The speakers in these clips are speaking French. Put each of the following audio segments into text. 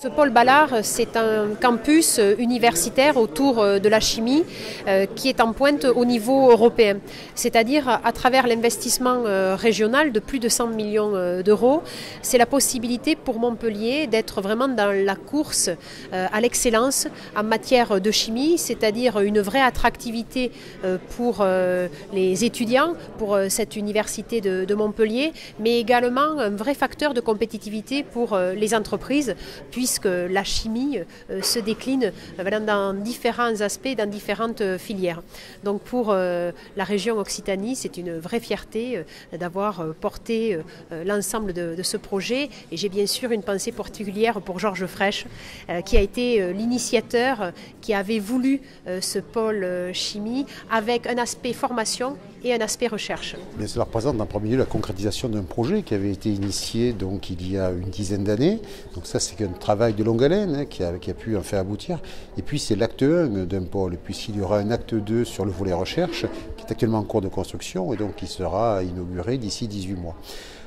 Ce pôle Ballard, c'est un campus universitaire autour de la chimie qui est en pointe au niveau européen. C'est-à-dire à travers l'investissement régional de plus de 100 millions d'euros, c'est la possibilité pour Montpellier d'être vraiment dans la course à l'excellence en matière de chimie, c'est-à-dire une vraie attractivité pour les étudiants, pour cette université de Montpellier, mais également un vrai facteur de compétitivité pour les entreprises, puisque la chimie se décline dans différents aspects, dans différentes filières. Donc pour la région Occitanie, c'est une vraie fierté d'avoir porté l'ensemble de ce projet. Et j'ai bien sûr une pensée particulière pour Georges Frêche, qui a été l'initiateur, qui avait voulu ce pôle chimie avec un aspect formation et un aspect recherche. Mais cela représente en premier lieu la concrétisation d'un projet qui avait été initié donc, il y a une dizaine d'années. Donc ça c'est un travail de longue haleine qui a pu en faire aboutir. Et puis c'est l'acte 1 d'un pôle, puisqu'il y aura un acte 2 sur le volet recherche qui est actuellement en cours de construction et donc qui sera inauguré d'ici 18 mois.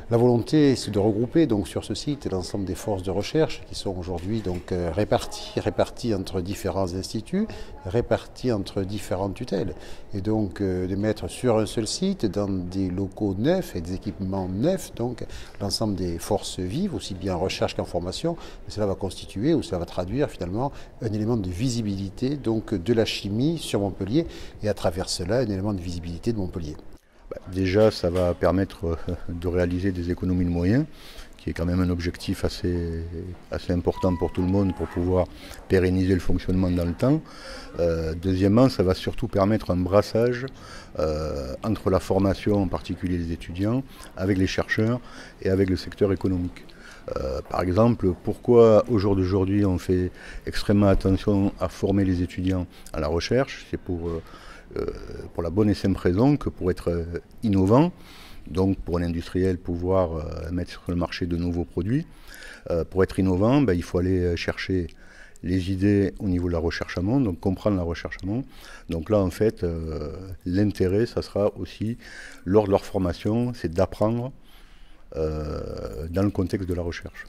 La volonté, c'est de regrouper donc sur ce site l'ensemble des forces de recherche qui sont aujourd'hui donc réparties entre différents instituts, réparties entre différentes tutelles, et donc de mettre sur un seul site, dans des locaux neufs et des équipements neufs, donc l'ensemble des forces vives, aussi bien en recherche qu'en formation. Et cela va constituer ou cela va traduire finalement un élément de visibilité donc de la chimie sur Montpellier, et à travers cela un élément de visibilité de Montpellier. Déjà, ça va permettre de réaliser des économies de moyens, qui est quand même un objectif assez important pour tout le monde pour pouvoir pérenniser le fonctionnement dans le temps. Deuxièmement, ça va surtout permettre un brassage entre la formation, en particulier les étudiants, avec les chercheurs et avec le secteur économique. Par exemple, pourquoi au jour d'aujourd'hui on fait extrêmement attention à former les étudiants à la recherche? C'est pour la bonne et simple raison que pour être innovant, donc pour un industriel pouvoir mettre sur le marché de nouveaux produits, pour être innovant, il faut aller chercher les idées au niveau de la recherche amont, donc comprendre la recherche amont. Donc là, en fait, l'intérêt, ça sera aussi, lors de leur formation, c'est d'apprendre dans le contexte de la recherche.